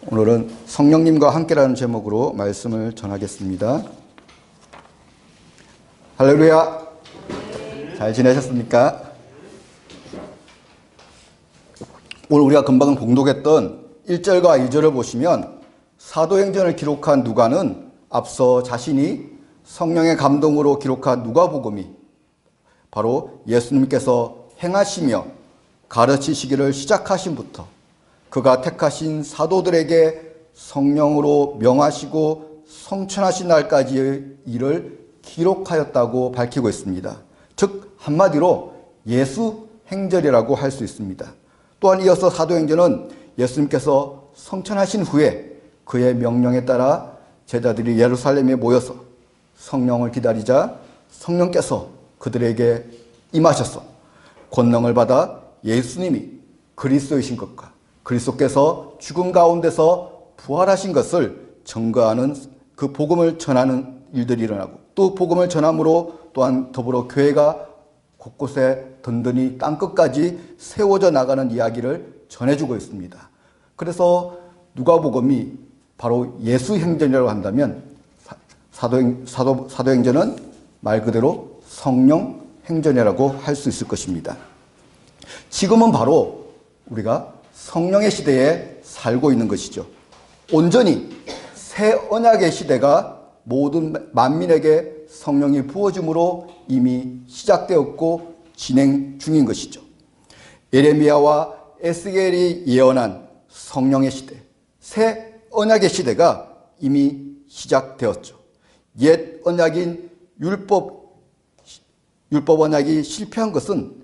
오늘은 성령님과 함께라는 제목으로 말씀을 전하겠습니다. 할렐루야. 잘 지내셨습니까? 오늘 우리가 금방 봉독했던 1절과 2절을 보시면 사도행전을 기록한 누가는 앞서 자신이 성령의 감동으로 기록한 누가복음이 바로 예수님께서 행하시며 가르치시기를 시작하신부터 그가 택하신 사도들에게 성령으로 명하시고 성천하신 날까지의 일을 기록하였다고 밝히고 있습니다. 즉 한마디로 예수 행전이라고 할 수 있습니다. 또한 이어서 사도행전은 예수님께서 성천하신 후에 그의 명령에 따라 제자들이 예루살렘에 모여서 성령을 기다리자 성령께서 그들에게 임하셔서 권능을 받아 예수님이 그리스도이신 것과 그리스도께서 죽음 가운데서 부활하신 것을 증거하는 그 복음을 전하는 일들이 일어나고 또 복음을 전함으로 또한 더불어 교회가 곳곳에 든든히 땅끝까지 세워져 나가는 이야기를 전해주고 있습니다. 그래서 누가복음이 바로 예수 행전이라고 한다면 사도행전은 말 그대로 성령 행전이라고 할 수 있을 것입니다. 지금은 바로 우리가 성령의 시대에 살고 있는 것이죠. 온전히 새 언약의 시대가 모든 만민에게 성령이 부어짐으로 이미 시작되었고 진행 중인 것이죠. 예레미야와 에스겔이 예언한 성령의 시대, 새 언약의 시대가 이미 시작되었죠. 옛 언약인 율법 언약이 실패한 것은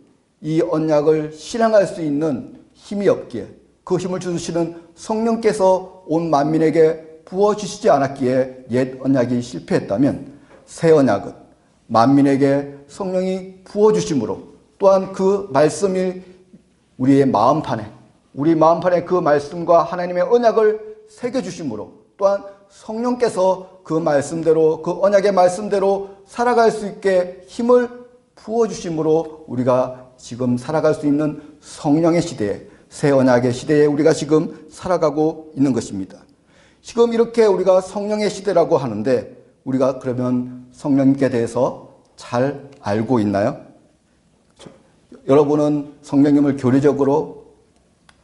이 언약을 실행할 수 있는 힘이 없기에 그 힘을 주시는 성령께서 온 만민에게 부어주시지 않았기에 옛 언약이 실패했다면 새 언약은 만민에게 성령이 부어주심으로 또한 그 말씀이 우리 마음판에 그 말씀과 하나님의 언약을 새겨주심으로 또한 성령께서 그 말씀대로 그 언약의 말씀대로 살아갈 수 있게 힘을 부어주심으로 우리가 지금 살아갈 수 있는 성령의 시대에 새 언약의 시대에 우리가 지금 살아가고 있는 것입니다. 지금 이렇게 우리가 성령의 시대라고 하는데 우리가 그러면 성령님께 대해서 잘 알고 있나요? 여러분은 성령님을 교리적으로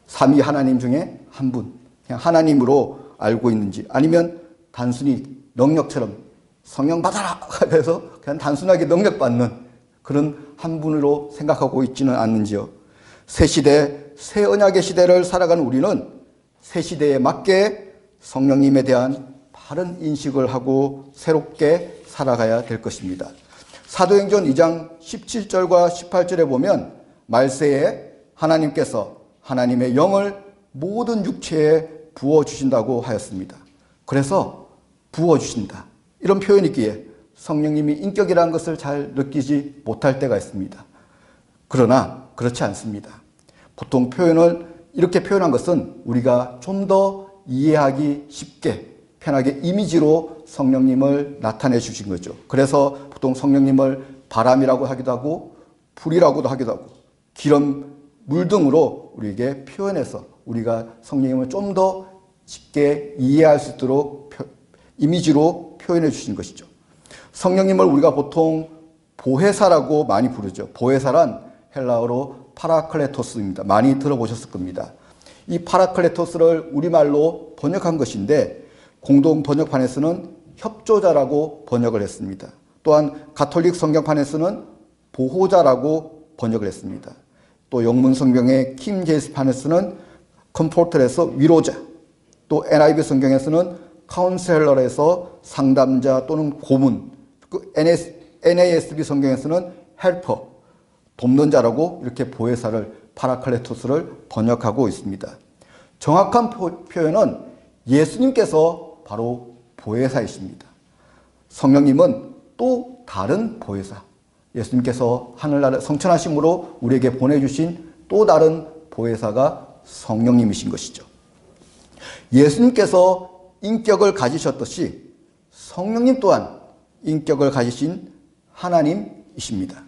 삼위 하나님 중에 한 분, 그냥 하나님으로 알고 있는지 아니면 단순히 능력처럼 성령 받아라 해서 그냥 단순하게 능력 받는 그런 한 분으로 생각하고 있지는 않는지요. 새 시대, 새 언약의 시대를 살아가는 우리는 새 시대에 맞게 성령님에 대한 바른 인식을 하고 새롭게 살아가야 될 것입니다. 사도행전 2장 17절과 18절에 보면 말세에 하나님께서 하나님의 영을 모든 육체에 부어주신다고 하였습니다. 그래서 부어주신다 이런 표현이 있기에 성령님이 인격이라는 것을 잘 느끼지 못할 때가 있습니다. 그러나 그렇지 않습니다. 보통 표현을 이렇게 표현한 것은 우리가 좀 더 이해하기 쉽게 편하게 이미지로 성령님을 나타내 주신 거죠. 그래서 보통 성령님을 바람이라고 하기도 하고 불이라고도 하기도 하고 기름, 물 등으로 우리에게 표현해서 우리가 성령님을 좀 더 쉽게 이해할 수 있도록 이미지로 표현해 주신 것이죠. 성령님을 우리가 보통 보혜사라고 많이 부르죠. 보혜사란 헬라어로 파라클레토스입니다. 많이 들어보셨을 겁니다. 이 파라클레토스를 우리말로 번역한 것인데 공동 번역판에서는 협조자라고 번역을 했습니다. 또한 가톨릭 성경판에서는 보호자라고 번역을 했습니다. 또 영문 성경의 킹 제임스판에서는 컴포터에서 위로자, 또 NIV 성경에서는 카운셀러에서 상담자 또는 고문, 그 NASB 성경에서는 헬퍼, 돕는 자라고 이렇게 보혜사를 파라클레토스를 번역하고 있습니다. 정확한 표현은 예수님께서 바로 보혜사이십니다. 성령님은 또 다른 보혜사, 예수님께서 하늘나라 성천하심으로 우리에게 보내주신 또 다른 보혜사가 성령님이신 것이죠. 예수님께서 인격을 가지셨듯이 성령님 또한 인격을 가지신 하나님이십니다.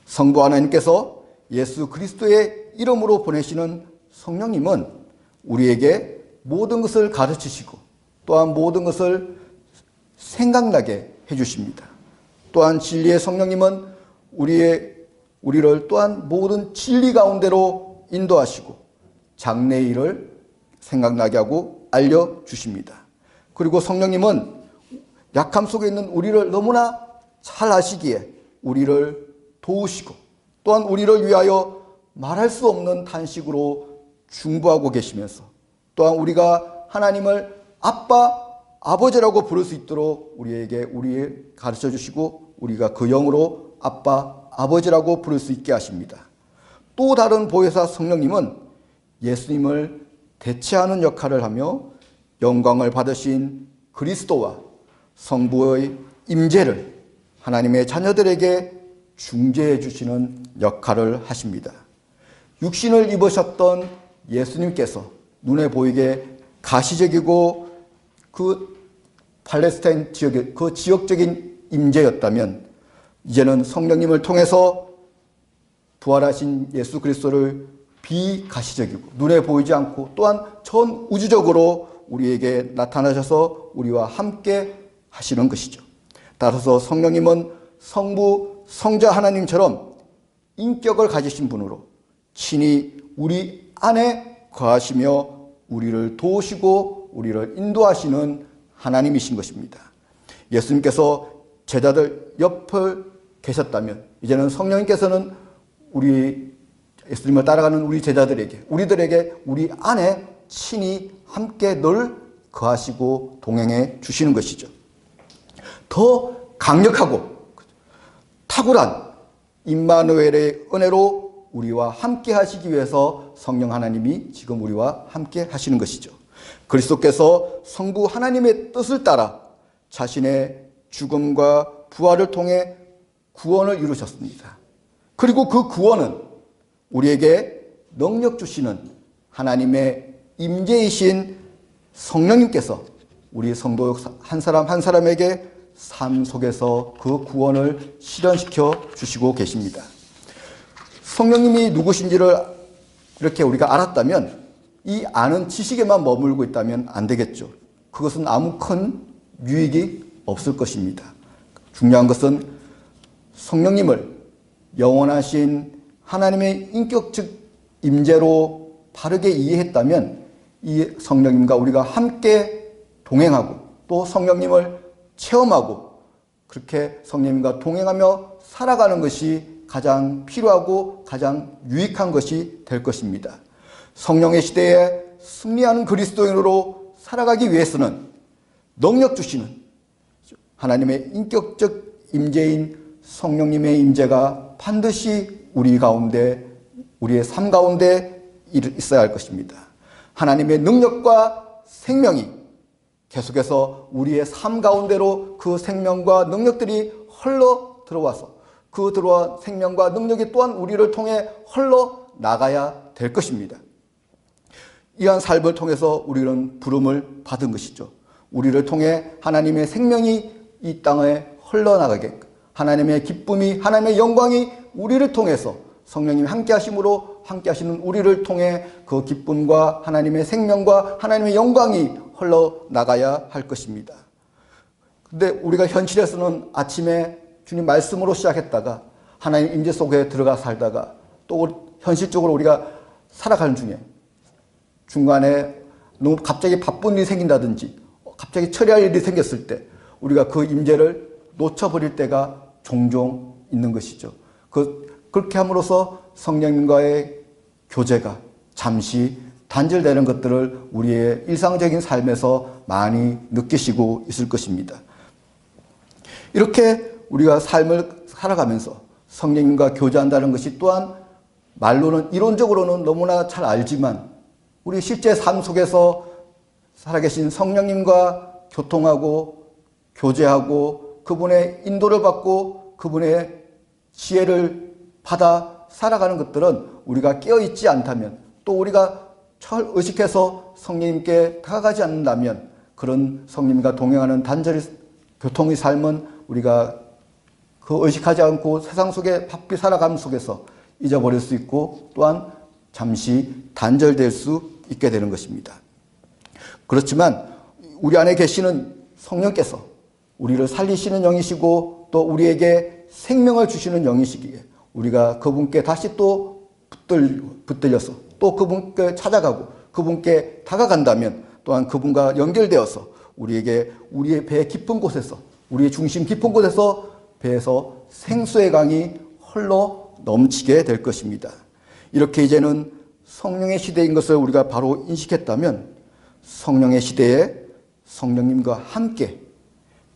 성부 하나님께서 예수 그리스도의 이름으로 보내시는 성령님은 우리에게 모든 것을 가르치시고 또한 모든 것을 생각나게 해주십니다. 또한 진리의 성령님은 우리를 또한 모든 진리 가운데로 인도하시고 장래의 일을 생각나게 하고 알려주십니다. 그리고 성령님은 약함 속에 있는 우리를 너무나 잘 아시기에 우리를 도우시고 또한 우리를 위하여 말할 수 없는 탄식으로 중보하고 계시면서 또한 우리가 하나님을 아빠, 아버지라고 부를 수 있도록 우리에게 가르쳐 주시고 우리가 그 영으로 아빠, 아버지라고 부를 수 있게 하십니다. 또 다른 보혜사 성령님은 예수님을 대체하는 역할을 하며 영광을 받으신 그리스도와 성부의 임재를 하나님의 자녀들에게 중재해 주시는 역할을 하십니다. 육신을 입으셨던 예수님께서 눈에 보이게 가시적이고 그 팔레스타인 지역의 그 지역적인 임재였다면 이제는 성령님을 통해서 부활하신 예수 그리스도를 비가시적이고 눈에 보이지 않고 또한 전 우주적으로 우리에게 나타나셔서 우리와 함께 하시는 것이죠. 따라서 성령님은 성부, 성자 하나님처럼 인격을 가지신 분으로 친히 우리 안에 거하시며 우리를 도우시고 우리를 인도하시는 하나님이신 것입니다. 예수님께서 제자들 옆을 계셨다면 이제는 성령님께서는 예수님을 따라가는 우리들에게 우리 안에 친히 함께 늘 거하시고 동행해 주시는 것이죠. 더 강력하고 탁월한 임마누엘의 은혜로 우리와 함께 하시기 위해서 성령 하나님이 지금 우리와 함께 하시는 것이죠. 그리스도께서 성부 하나님의 뜻을 따라 자신의 죽음과 부활을 통해 구원을 이루셨습니다. 그리고 그 구원은 우리에게 능력 주시는 하나님의 임재이신 성령님께서 우리 성도 한 사람 한 사람에게 삶 속에서 그 구원을 실현시켜 주시고 계십니다. 성령님이 누구신지를 이렇게 우리가 알았다면 이 아는 지식에만 머물고 있다면 안 되겠죠. 그것은 아무 큰 유익이 없을 것입니다. 중요한 것은 성령님을 영원하신 하나님의 인격적 임재로 바르게 이해했다면 이 성령님과 우리가 함께 동행하고 또 성령님을 체험하고 그렇게 성령님과 동행하며 살아가는 것이 가장 필요하고 가장 유익한 것이 될 것입니다. 성령의 시대에 승리하는 그리스도인으로 살아가기 위해서는 능력 주시는 하나님의 인격적 임재인 성령님의 임재가 반드시 우리 가운데 우리의 삶 가운데 있어야 할 것입니다. 하나님의 능력과 생명이 계속해서 우리의 삶 가운데로 그 생명과 능력들이 흘러 들어와서 그 들어온 생명과 능력이 또한 우리를 통해 흘러 나가야 될 것입니다. 이러한 삶을 통해서 우리는 부름을 받은 것이죠. 우리를 통해 하나님의 생명이 이 땅에 흘러나가게 하나님의 기쁨이 하나님의 영광이 우리를 통해서 성령님이 함께 하심으로 함께 하시는 우리를 통해 그 기쁨과 하나님의 생명과 하나님의 영광이 흘러나가야 할 것입니다. 근데 우리가 현실에서는 아침에 주님 말씀으로 시작했다가 하나님 임재 속에 들어가 살다가 또 현실적으로 우리가 살아가는 중에 중간에 너무 갑자기 바쁜 일이 생긴다든지 갑자기 처리할 일이 생겼을 때 우리가 그 임재를 놓쳐버릴 때가 종종 있는 것이죠. 그렇게 함으로써 성령님과의 교제가 잠시 단절되는 것들을 우리의 일상적인 삶에서 많이 느끼시고 있을 것입니다. 이렇게 우리가 삶을 살아가면서 성령님과 교제한다는 것이 또한 말로는 이론적으로는 너무나 잘 알지만 우리 실제 삶 속에서 살아계신 성령님과 교통하고 교제하고 그분의 인도를 받고 그분의 지혜를 받아 살아가는 것들은 우리가 깨어있지 않다면 또 우리가 의식해서 성령님께 다가가지 않는다면 그런 성령님과 동행하는 단절의 교통의 삶은 우리가 그 의식하지 않고 세상 속에 바삐 살아가는 속에서 잊어버릴 수 있고 또한 잠시 단절될 수 있게 되는 것입니다. 그렇지만 우리 안에 계시는 성령께서 우리를 살리시는 영이시고 또 우리에게 생명을 주시는 영이시기에 우리가 그분께 다시 또 붙들려서 또 그분께 찾아가고 그분께 다가간다면 또한 그분과 연결되어서 우리에게 우리의 배 깊은 곳에서 우리의 중심 깊은 곳에서 배에서 생수의 강이 흘러 넘치게 될 것입니다. 이렇게 이제는 성령의 시대인 것을 우리가 바로 인식했다면 성령의 시대에 성령님과 함께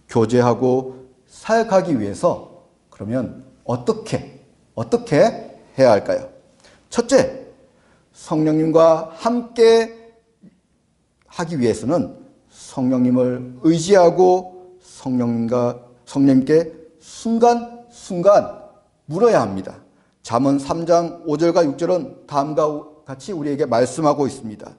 교제하고 사역하기 위해서 그러면 어떻게 해야 할까요? 첫째, 성령님과 함께 하기 위해서는 성령님을 의지하고 성령님께 순간순간 물어야 합니다. 잠언 3장 5절과 6절은 다음과 같이 우리에게 말씀하고 있습니다.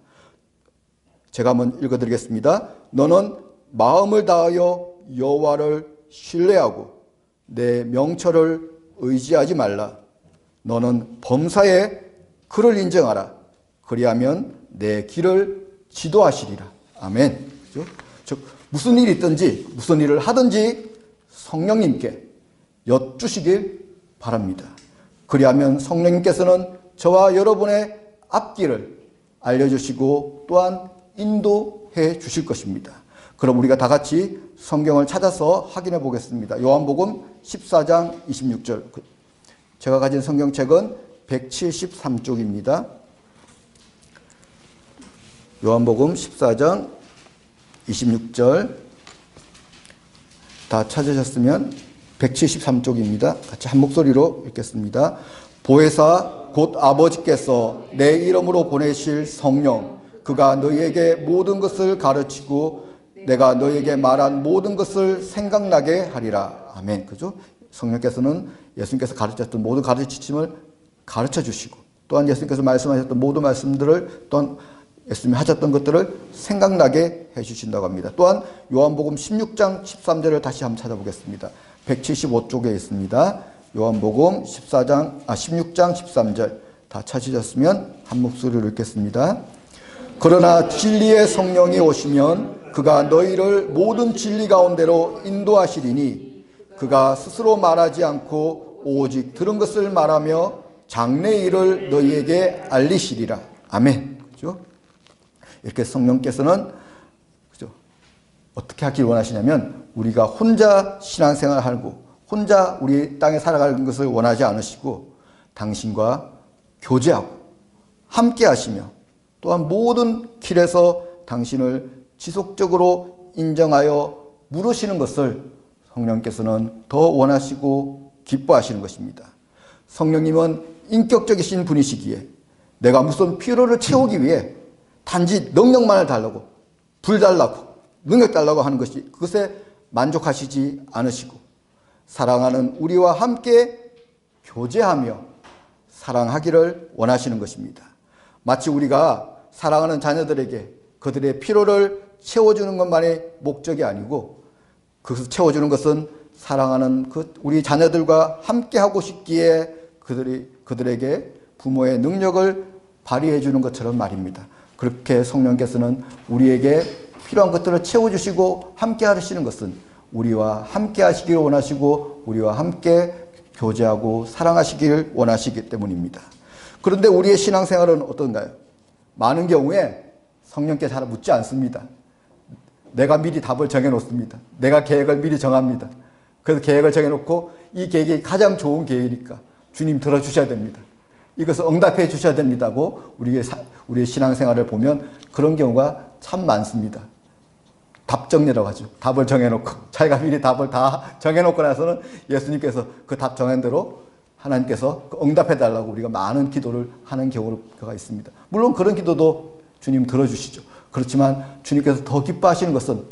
제가 한번 읽어드리겠습니다. 너는 마음을 다하여 여호와를 신뢰하고 내 명철을 의지하지 말라. 너는 범사에 그를 인정하라. 그리하면 내 길을 지도하시리라. 아멘. 즉 무슨 일이 있든지 무슨 일을 하든지 성령님께 여쭈시길 바랍니다. 그리하면 성령님께서는 저와 여러분의 앞길을 알려주시고 또한 인도해 주실 것입니다. 그럼 우리가 다 같이 성경을 찾아서 확인해 보겠습니다. 요한복음 14장 26절. 제가 가진 성경책은 173쪽입니다. 요한복음 14장 26절 다 찾으셨으면 173쪽입니다. 같이 한 목소리로 읽겠습니다. 보혜사 곧 아버지께서 내 이름으로 보내실 성령 그가 너희에게 모든 것을 가르치고 내가 너희에게 말한 모든 것을 생각나게 하리라. 아멘. 그죠? 성령께서는 예수님께서 가르쳤던 모든 가르치심을 가르쳐 주시고 또한 예수님께서 말씀하셨던 모든 말씀들을 또한 예수님이 하셨던 것들을 생각나게 해주신다고 합니다. 또한 요한복음 16장 13절을 다시 한번 찾아보겠습니다. 175쪽에 있습니다. 요한복음 16장 13절 다 찾으셨으면 한 목소리로 읽겠습니다. 그러나 진리의 성령이 오시면 그가 너희를 모든 진리 가운데로 인도하시리니 그가 스스로 말하지 않고 오직 들은 것을 말하며 장래 일을 너희에게 알리시리라. 아멘. 그죠? 이렇게 성령께서는 그죠? 어떻게 하길 원하시냐면 우리가 혼자 신앙생활을 하고 혼자 우리 땅에 살아가는 것을 원하지 않으시고 당신과 교제하고 함께 하시며 또한 모든 길에서 당신을 지속적으로 인정하여 물으시는 것을 성령께서는 더 원하시고 기뻐하시는 것입니다. 성령님은 인격적이신 분이시기에 내가 무슨 필요를 채우기 위해 단지 능력만을 달라고 불 달라고 능력 달라고 하는 것이 그것에 만족하시지 않으시고 사랑하는 우리와 함께 교제하며 사랑하기를 원하시는 것입니다. 마치 우리가 사랑하는 자녀들에게 그들의 필요를 채워주는 것만이 목적이 아니고 그것을 채워주는 것은 사랑하는 우리 자녀들과 함께 하고 싶기에 그들에게 부모의 능력을 발휘해 주는 것처럼 말입니다. 그렇게 성령께서는 우리에게 필요한 것들을 채워주시고 함께 하시는 것은 우리와 함께 하시기를 원하시고 우리와 함께 교제하고 사랑하시기를 원하시기 때문입니다. 그런데 우리의 신앙생활은 어떤가요? 많은 경우에 성령께 잘 묻지 않습니다. 내가 미리 답을 정해놓습니다. 내가 계획을 미리 정합니다. 그래서 계획을 정해놓고 이 계획이 가장 좋은 계획이니까 주님 들어주셔야 됩니다. 이것을 응답해 주셔야 됩니다고 우리의 신앙생활을 보면 그런 경우가 참 많습니다. 답 정리라고 하죠. 답을 정해놓고 자기가 미리 답을 다 정해놓고 나서는 예수님께서 그 답 정한 대로 하나님께서 응답해 달라고 우리가 많은 기도를 하는 경우가 있습니다. 물론 그런 기도도 주님 들어주시죠. 그렇지만 주님께서 더 기뻐하시는 것은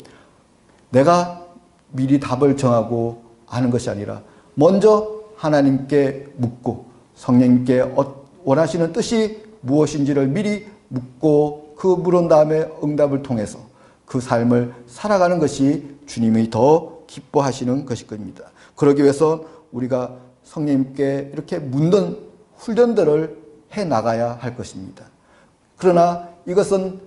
내가 미리 답을 정하고 하는 것이 아니라 먼저 하나님께 묻고 성령님께 원하시는 뜻이 무엇인지를 미리 묻고 그 물은 다음에 응답을 통해서 그 삶을 살아가는 것이 주님이 더 기뻐하시는 것일 겁니다. 그러기 위해서 우리가 성령님께 이렇게 묻는 훈련들을 해 나가야 할 것입니다. 그러나 이것은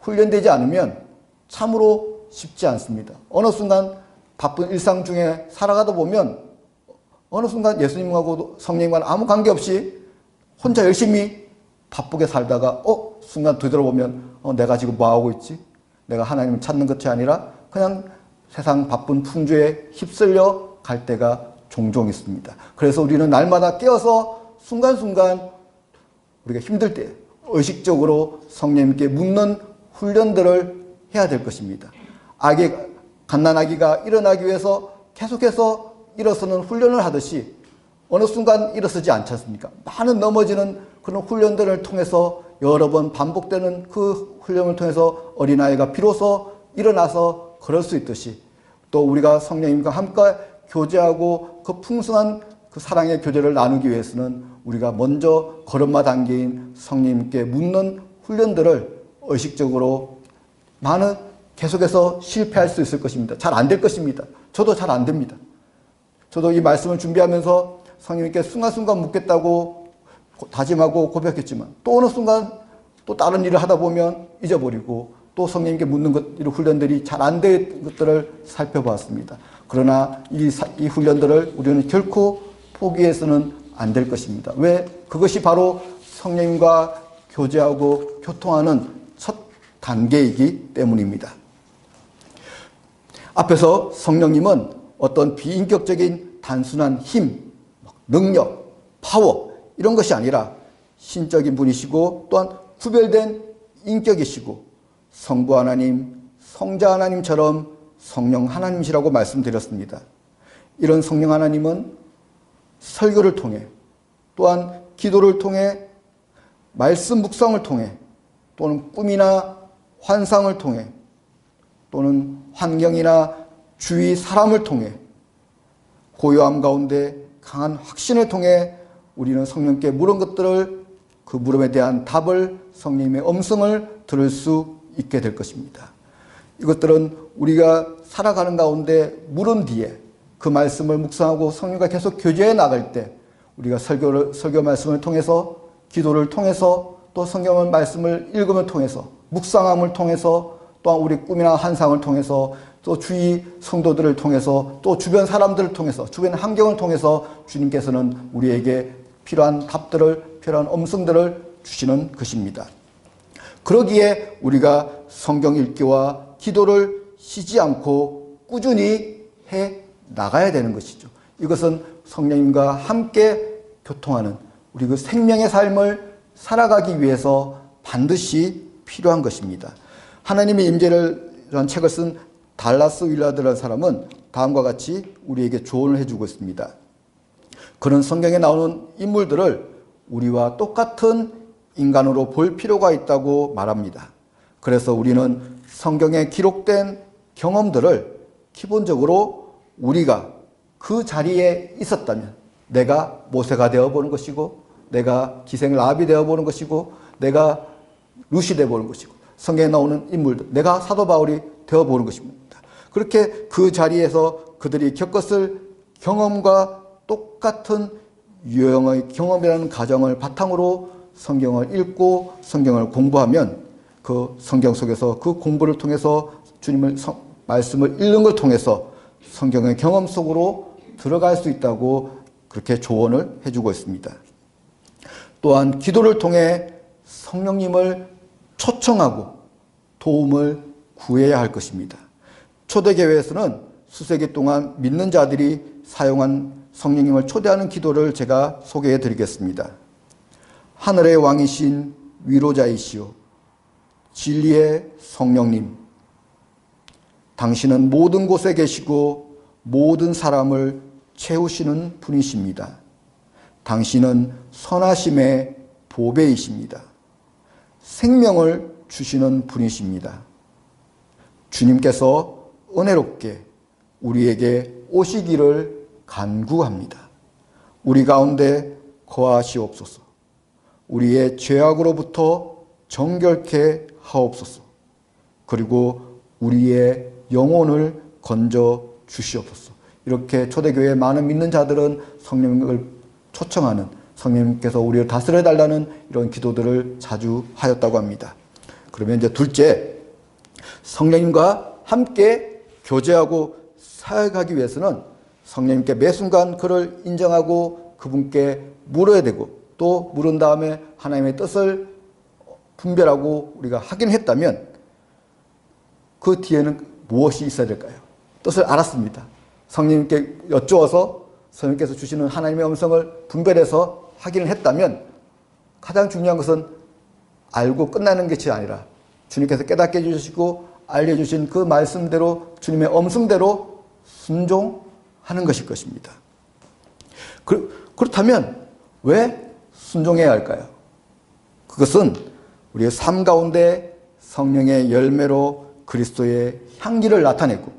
훈련되지 않으면 참으로 쉽지 않습니다. 어느 순간 바쁜 일상 중에 살아가다 보면 어느 순간 예수님하고 성령님과는 아무 관계없이 혼자 열심히 바쁘게 살다가 순간 되돌아보면 내가 지금 뭐하고 있지? 내가 하나님을 찾는 것이 아니라 그냥 세상 바쁜 풍조에 휩쓸려 갈 때가 종종 있습니다. 그래서 우리는 날마다 깨어서 순간순간 우리가 힘들 때 의식적으로 성령님께 묻는 훈련들을 해야 될 것입니다. 갓난아기가 일어나기 위해서 계속해서 일어서는 훈련을 하듯이 어느 순간 일어서지 않지 않습니까? 많은 넘어지는 그런 훈련들을 통해서 여러 번 반복되는 그 훈련을 통해서 어린아이가 비로소 일어나서 걸을 수 있듯이 또 우리가 성령님과 함께 교제하고 그 풍성한 그 사랑의 교제를 나누기 위해서는 우리가 먼저 걸음마 단계인 성령님께 묻는 훈련들을 의식적으로 계속해서 실패할 수 있을 것입니다. 잘 안 될 것입니다. 저도 잘 안 됩니다. 저도 이 말씀을 준비하면서 성령님께 순간순간 묻겠다고 다짐하고 고백했지만 또 어느 순간 또 다른 일을 하다 보면 잊어버리고 또 성령님께 묻는 이런 훈련들이 잘 안 된 것들을 살펴보았습니다. 그러나 이 훈련들을 우리는 결코 포기해서는 안 될 것입니다. 왜? 그것이 바로 성령님과 교제하고 교통하는 첫 단계이기 때문입니다. 앞에서 성령님은 어떤 비인격적인 단순한 힘, 능력, 파워 이런 것이 아니라 신적인 분이시고 또한 구별된 인격이시고 성부 하나님, 성자 하나님처럼 성령 하나님이시라고 말씀드렸습니다. 이런 성령 하나님은 설교를 통해 또한 기도를 통해 말씀 묵상을 통해 또는 꿈이나 환상을 통해 또는 환경이나 주위 사람을 통해 고요함 가운데 강한 확신을 통해 우리는 성령께 물은 것들을 그 물음에 대한 답을 성령님의 음성을 들을 수 있게 될 것입니다. 이것들은 우리가 살아가는 가운데 물은 뒤에 그 말씀을 묵상하고 성령과 계속 교제해 나갈 때 우리가 설교 말씀을 통해서 기도를 통해서 또 성경 말씀을 읽음을 통해서 묵상함을 통해서 또한 우리 꿈이나 환상을 통해서 또 주위 성도들을 통해서 또 주변 사람들을 통해서 주변 환경을 통해서 주님께서는 우리에게 필요한 답들을 필요한 음성들을 주시는 것입니다. 그러기에 우리가 성경 읽기와 기도를 쉬지 않고 꾸준히 해 나가야 되는 것이죠. 이것은 성령님과 함께 교통하는 우리 그 생명의 삶을 살아가기 위해서 반드시 필요한 것입니다. 하나님의 임재라는 책을 쓴 달라스 윌라드라는 사람은 다음과 같이 우리에게 조언을 해주고 있습니다. 그런 성경에 나오는 인물들을 우리와 똑같은 인간으로 볼 필요가 있다고 말합니다. 그래서 우리는 성경에 기록된 경험들을 기본적으로 우리가 그 자리에 있었다면 내가 모세가 되어보는 것이고 내가 기생 라합이 되어보는 것이고 내가 루시 되어보는 것이고 성경에 나오는 인물들 내가 사도 바울이 되어보는 것입니다. 그렇게 그 자리에서 그들이 겪었을 경험과 똑같은 유형의 경험이라는 가정을 바탕으로 성경을 읽고 성경을 공부하면 그 성경 속에서 그 공부를 통해서 주님의 말씀을 읽는 걸 통해서 성경의 경험 속으로 들어갈 수 있다고 그렇게 조언을 해주고 있습니다. 또한 기도를 통해 성령님을 초청하고 도움을 구해야 할 것입니다. 초대교회에서는 수세기 동안 믿는 자들이 사용한 성령님을 초대하는 기도를 제가 소개해 드리겠습니다. 하늘의 왕이신 위로자이시오 진리의 성령님, 당신은 모든 곳에 계시고 모든 사람을 채우시는 분이십니다. 당신은 선하심의 보배이십니다. 생명을 주시는 분이십니다. 주님께서 은혜롭게 우리에게 오시기를 간구합니다. 우리 가운데 거하시옵소서. 우리의 죄악으로부터 정결케 하옵소서. 그리고 우리의 영혼을 건져 주시옵소서. 이렇게 초대교회의 많은 믿는 자들은 성령을 초청하는 성령님께서 우리를 다스려 달라는 이런 기도들을 자주 하였다고 합니다. 그러면 이제 둘째, 성령님과 함께 교제하고 사역하기 위해서는 성령님께 매 순간 그를 인정하고 그분께 물어야 되고, 또 물은 다음에 하나님의 뜻을 분별하고 우리가 확인했다면 그 뒤에는 무엇이 있어야 될까요? 뜻을 알았습니다. 성령님께 여쭈어서 성령님께서 주시는 하나님의 음성을 분별해서 확인을 했다면 가장 중요한 것은 알고 끝나는 것이 아니라 주님께서 깨닫게 해주시고 알려주신 그 말씀대로 주님의 음성대로 순종하는 것일 것입니다. 그렇다면 왜 순종해야 할까요? 그것은 우리의 삶 가운데 성령의 열매로 그리스도의 향기를 나타내고,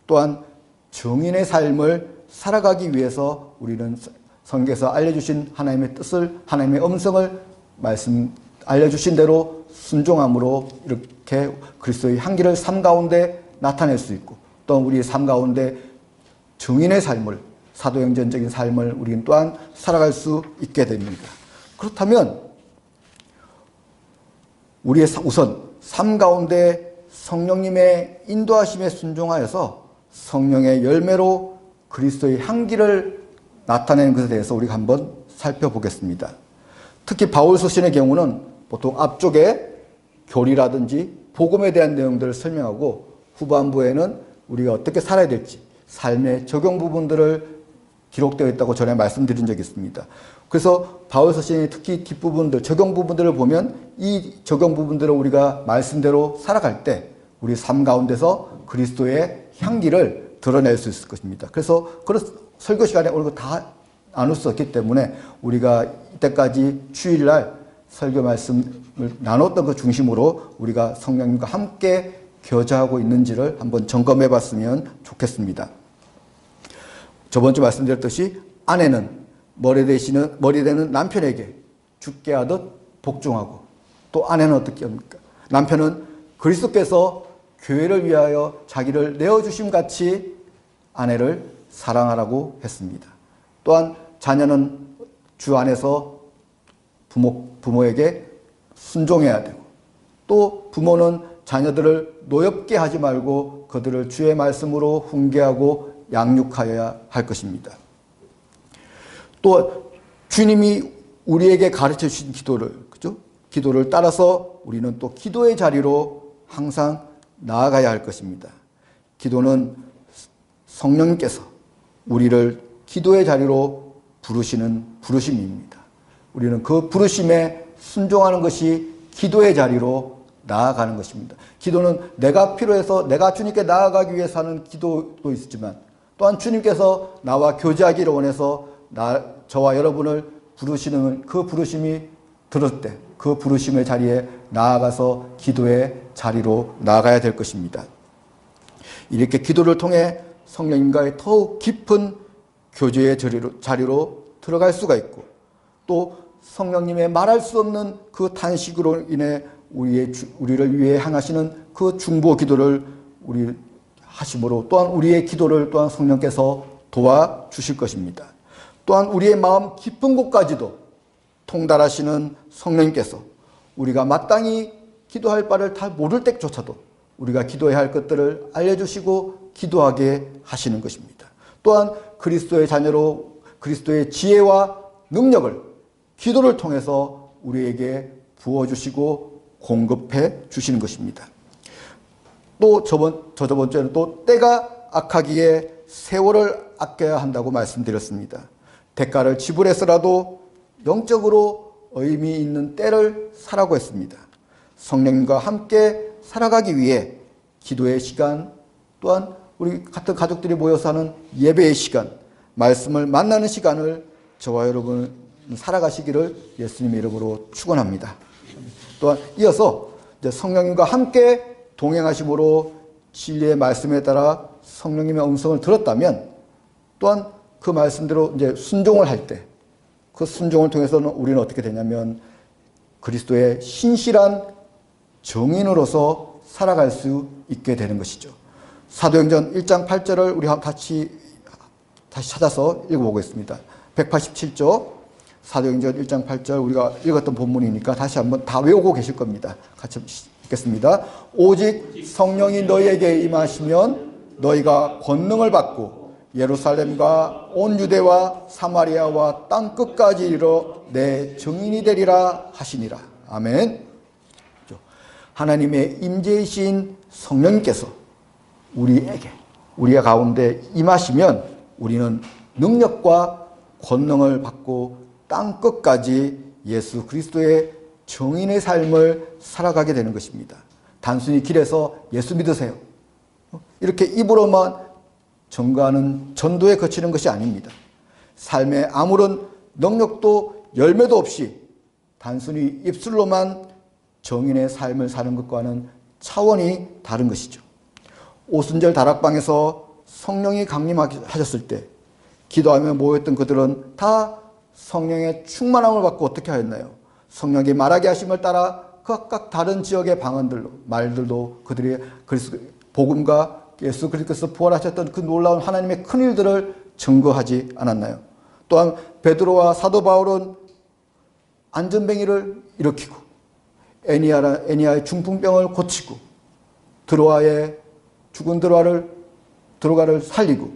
또한 정인의 삶을 살아가기 위해서 우리는 성경에서 알려주신 하나님의 뜻을, 하나님의 음성을 알려주신 대로 순종함으로 이렇게 그리스도의 향기를 삶 가운데 나타낼 수 있고, 또 우리의 삶 가운데 정인의 삶을, 사도행전적인 삶을 우리는 또한 살아갈 수 있게 됩니다. 그렇다면 우리의 우선 삶 가운데 성령님의 인도하심에 순종하여서 성령의 열매로 그리스도의 향기를 나타내는 것에 대해서 우리가 한번 살펴보겠습니다. 특히 바울 서신의 경우는 보통 앞쪽에 교리라든지 복음에 대한 내용들을 설명하고 후반부에는 우리가 어떻게 살아야 될지 삶의 적용 부분들을 기록되어 있다고 전에 말씀드린 적이 있습니다. 그래서 바울 서신의 특히 뒷부분들, 적용 부분들을 보면 이 적용 부분들을 우리가 말씀대로 살아갈 때 우리 삶 가운데서 그리스도의 향기를 드러낼 수 있을 것입니다. 그래서 그런 설교 시간에 오늘 다 나눌 수 없기 때문에 우리가 이때까지 주일날 설교 말씀을 나눴던 그 중심으로 우리가 성령님과 함께 교제하고 있는지를 한번 점검해 봤으면 좋겠습니다. 저번 주 말씀드렸듯이 아내는 머리 되는 남편에게 죽게 하듯 복종하고, 또 아내는 어떻게 합니까? 남편은 그리스도께서 교회를 위하여 자기를 내어주심 같이 아내를 사랑하라고 했습니다. 또한 자녀는 주 안에서 부모에게 순종해야 되고, 또 부모는 자녀들을 노엽게 하지 말고 그들을 주의 말씀으로 훈계하고 양육하여야 할 것입니다. 또 주님이 우리에게 가르쳐 주신 기도를 따라서 우리는 또 기도의 자리로 항상 나아가야 할 것입니다. 기도는 성령님께서 우리를 기도의 자리로 부르시는 부르심입니다. 우리는 그 부르심에 순종하는 것이 기도의 자리로 나아가는 것입니다. 기도는 내가 필요해서 내가 주님께 나아가기 위해서 하는 기도도 있지만, 또한 주님께서 나와 교제하기를 원해서 저와 여러분을 부르시는 그 부르심이 들을 때 그 부르심의 자리에 나아가서 기도의 자리로 나아가야 될 것입니다. 이렇게 기도를 통해 성령님과의 더욱 깊은 교제의 자리로 들어갈 수가 있고, 또 성령님의 말할 수 없는 그 탄식으로 인해 우리를 위해 향하시는 그 중보 기도를 우리 하심으로 또한 우리의 기도를 또한 성령께서 도와주실 것입니다. 또한 우리의 마음 깊은 곳까지도 통달하시는 성령님께서 우리가 마땅히 기도할 바를 다 모를 때조차도 우리가 기도해야 할 것들을 알려주시고 기도하게 하시는 것입니다. 또한 그리스도의 자녀로 그리스도의 지혜와 능력을 기도를 통해서 우리에게 부어주시고 공급해 주시는 것입니다. 또 저번 주에는 또 때가 악하기에 세월을 아껴야 한다고 말씀드렸습니다. 대가를 지불해서라도 영적으로 의미 있는 때를 살라고 했습니다. 성령님과 함께 살아가기 위해 기도의 시간, 또한 우리 같은 가족들이 모여서 하는 예배의 시간, 말씀을 만나는 시간을 저와 여러분 살아가시기를 예수님의 이름으로 축원합니다. 또한 이어서 이제 성령님과 함께 동행하심으로 진리의 말씀에 따라 성령님의 음성을 들었다면, 또한 그 말씀대로 이제 순종을 할 때 그 순종을 통해서는 우리는 어떻게 되냐면 그리스도의 신실한 정인으로서 살아갈 수 있게 되는 것이죠. 사도행전 1장 8절을 우리 다시 찾아서 읽어보겠습니다. 187조 사도행전 1장 8절 우리가 읽었던 본문이니까 다시 한번 다 외우고 계실 겁니다. 같이 읽겠습니다. 오직 성령이 너희에게 임하시면 너희가 권능을 받고 예루살렘과 온 유대와 사마리아와 땅 끝까지 이르러 내 증인이 되리라 하시니라. 아멘. 하나님의 임재이신 성령님께서 우리의 가운데 임하시면 우리는 능력과 권능을 받고 땅 끝까지 예수 그리스도의 증인의 삶을 살아가게 되는 것입니다. 단순히 길에서 예수 믿으세요, 이렇게 입으로만 전가하는 전도에 그치는 것이 아닙니다. 삶에 아무런 능력도 열매도 없이 단순히 입술로만 정인의 삶을 사는 것과는 차원이 다른 것이죠. 오순절 다락방에서 성령이 강림하셨을 때 기도하며 모였던 그들은 다 성령의 충만함을 받고 어떻게 하였나요? 성령이 말하게 하심을 따라 각각 다른 지역의 방언들로 말들로 그들의 복음과 예수 그리스도께서 부활하셨던 그 놀라운 하나님의 큰 일들을 증거하지 않았나요? 또한 베드로와 사도 바울은 안전뱅이를 일으키고 애니아의 중풍병을 고치고 드로아의 죽은 드로가를 살리고,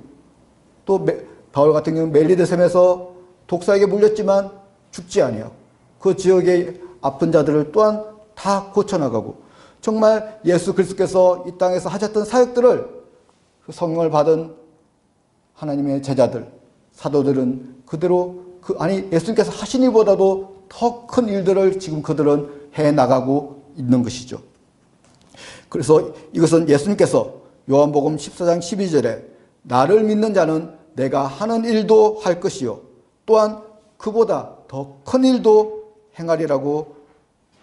또 바울 같은 경우는 멜리드셈에서 독사에게 물렸지만 죽지 아니하고 그 지역의 아픈 자들을 또한 다 고쳐나가고, 정말 예수 그리스도께서 이 땅에서 하셨던 사역들을 성령을 받은 하나님의 제자들, 사도들은 그대로 예수님께서 하신 일보다도 더 큰 일들을 지금 그들은 해나가고 있는 것이죠. 그래서 이것은 예수님께서 요한복음 14장 12절에 나를 믿는 자는 내가 하는 일도 할 것이요 또한 그보다 더 큰 일도 행하리라고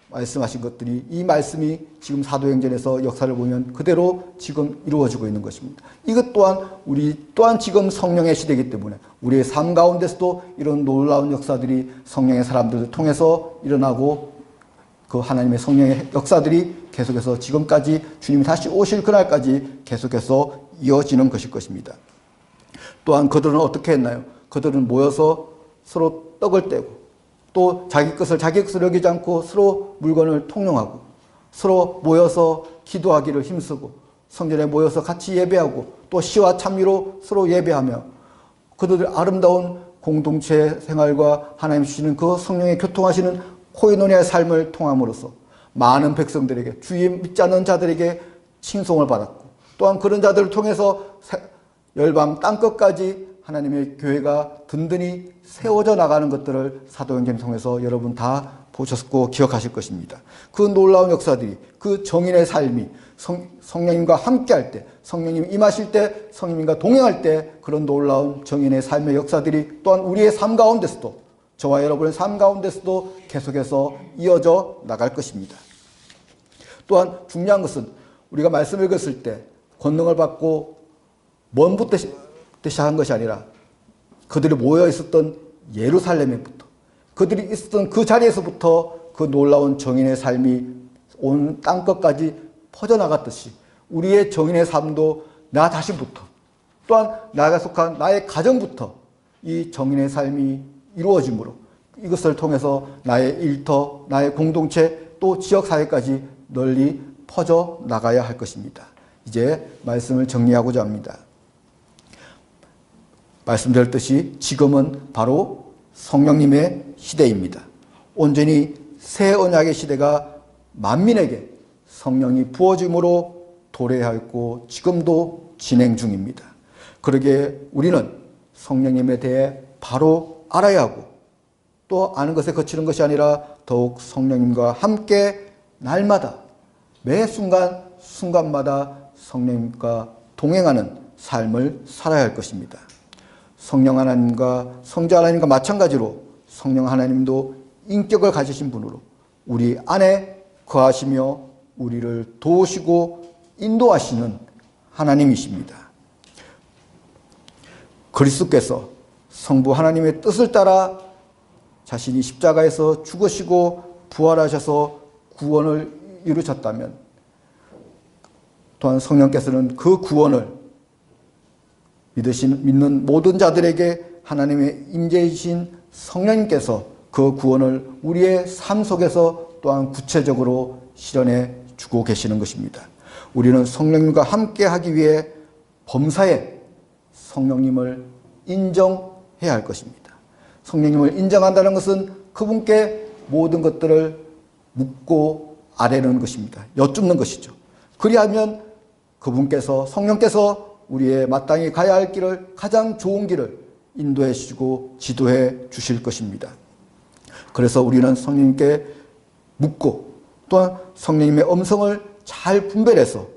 말씀하신 것들이, 이 말씀이 지금 사도행전에서 역사를 보면 그대로 지금 이루어지고 있는 것입니다. 이것 또한 우리 또한 지금 성령의 시대이기 때문에 우리의 삶 가운데서도 이런 놀라운 역사들이 성령의 사람들을 통해서 일어나고 그 하나님의 성령의 역사들이 계속해서 지금까지 주님이 다시 오실 그날까지 계속해서 이어지는 것일 것입니다. 또한 그들은 어떻게 했나요? 그들은 모여서 서로 떡을 떼고 또 자기 것을 여기지 않고 서로 물건을 통용하고 서로 모여서 기도하기를 힘쓰고 성전에 모여서 같이 예배하고 또 시와 찬미로 서로 예배하며 그들의 아름다운 공동체 생활과 하나님 주시는 그 성령의 교통하시는 코이노니아의 삶을 통함으로써 많은 백성들에게, 주의 믿지 않는 자들에게 칭송을 받았고, 또한 그런 자들을 통해서 열방 땅끝까지 하나님의 교회가 든든히 세워져 나가는 것들을 사도행전을 통해서 여러분 다 보셨고 기억하실 것입니다. 그 놀라운 역사들이, 그 정인의 삶이 성령님과 함께 할 때, 성령님 임하실 때, 성령님과 동행할 때 그런 놀라운 정인의 삶의 역사들이 또한 우리의 삶 가운데서도, 저와 여러분의 삶 가운데서도 계속해서 이어져 나갈 것입니다. 또한 중요한 것은 우리가 말씀을 읽었을 때 권능을 받고 먼부터 시작한 것이 아니라 그들이 모여 있었던 예루살렘에부터, 그들이 있었던 그 자리에서부터 그 놀라운 정인의 삶이 온 땅끝까지 퍼져나갔듯이 우리의 정인의 삶도 나 자신부터, 또한 나가 속한 나의 가정부터 이 정인의 삶이 이루어지므로 이것을 통해서 나의 일터, 나의 공동체, 또 지역사회까지 널리 퍼져 나가야 할 것입니다. 이제 말씀을 정리하고자 합니다. 말씀드렸듯이 지금은 바로 성령님의 시대입니다. 온전히 새 언약의 시대가 만민에게 성령이 부어짐으로 도래하였고 지금도 진행 중입니다. 그러기에 우리는 성령님에 대해 바로 알아야 하고 또 아는 것에 그치는 것이 아니라 더욱 성령님과 함께 날마다 매 순간마다 성령님과 동행하는 삶을 살아야 할 것입니다. 성령 하나님과 성자 하나님과 마찬가지로 성령 하나님도 인격을 가지신 분으로 우리 안에 거하시며 우리를 도우시고 인도하시는 하나님이십니다. 그리스도께서 성부 하나님의 뜻을 따라 자신이 십자가에서 죽으시고 부활하셔서 구원을 이루셨다면 또한 성령께서는 그 구원을 믿는 모든 자들에게 하나님의 임재이신 성령님께서 그 구원을 우리의 삶 속에서 또한 구체적으로 실현해 주고 계시는 것입니다. 우리는 성령님과 함께 하기 위해 범사에 성령님을 인정해야 할 것입니다. 성령님을 인정한다는 것은 그분께 모든 것들을 묻고 아뢰는 것입니다. 여쭙는 것이죠. 그리하면 그분께서, 성령께서 우리의 마땅히 가야 할 길을, 가장 좋은 길을 인도해 주시고 지도해 주실 것입니다. 그래서 우리는 성령님께 묻고 또한 성령님의 음성을 잘 분별해서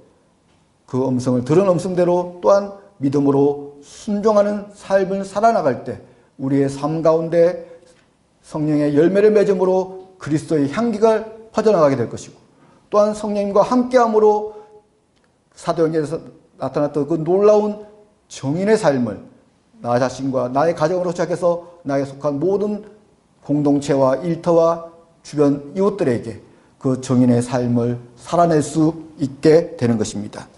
그 음성을 들은 음성대로 또한 믿음으로 순종하는 삶을 살아나갈 때 우리의 삶 가운데 성령의 열매를 맺음으로 그리스도의 향기가 퍼져나가게 될 것이고, 또한 성령님과 함께함으로 사도행전에서 나타났던 그 놀라운 정인의 삶을 나 자신과 나의 가정으로 시작해서 나에 속한 모든 공동체와 일터와 주변 이웃들에게 그 정인의 삶을 살아낼 수 있게 되는 것입니다.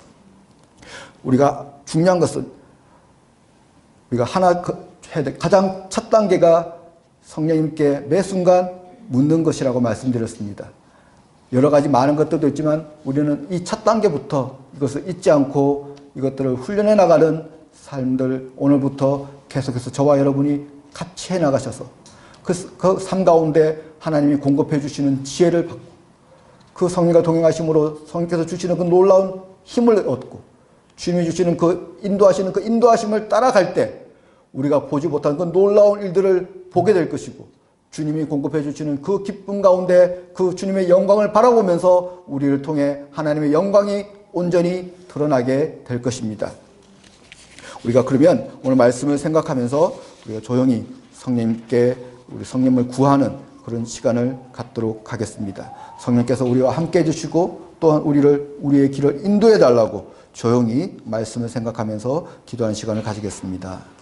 우리가 중요한 것은 우리가 가장 첫 단계가 성령님께 매 순간 묻는 것이라고 말씀드렸습니다. 여러 가지 많은 것들도 있지만 우리는 이 첫 단계부터 이것을 잊지 않고 이것들을 훈련해 나가는 삶들, 오늘부터 계속해서 저와 여러분이 같이 해 나가셔서 그 삶 가운데 하나님이 공급해 주시는 지혜를 받고 그 성령과 동행하심으로 성령께서 주시는 그 놀라운 힘을 얻고 주님이 주시는 그 인도하시는 그 인도하심을 따라갈 때 우리가 보지 못한 그 놀라운 일들을 보게 될 것이고, 주님이 공급해 주시는 그 기쁨 가운데 그 주님의 영광을 바라보면서 우리를 통해 하나님의 영광이 온전히 드러나게 될 것입니다. 우리가 그러면 오늘 말씀을 생각하면서 우리가 조용히 성령님께 우리 성령님을 구하는 그런 시간을 갖도록 하겠습니다. 성령께서 우리와 함께 해주시고 또한 우리의 길을 인도해 달라고 조용히 말씀을 생각하면서 기도하는 시간을 가지겠습니다.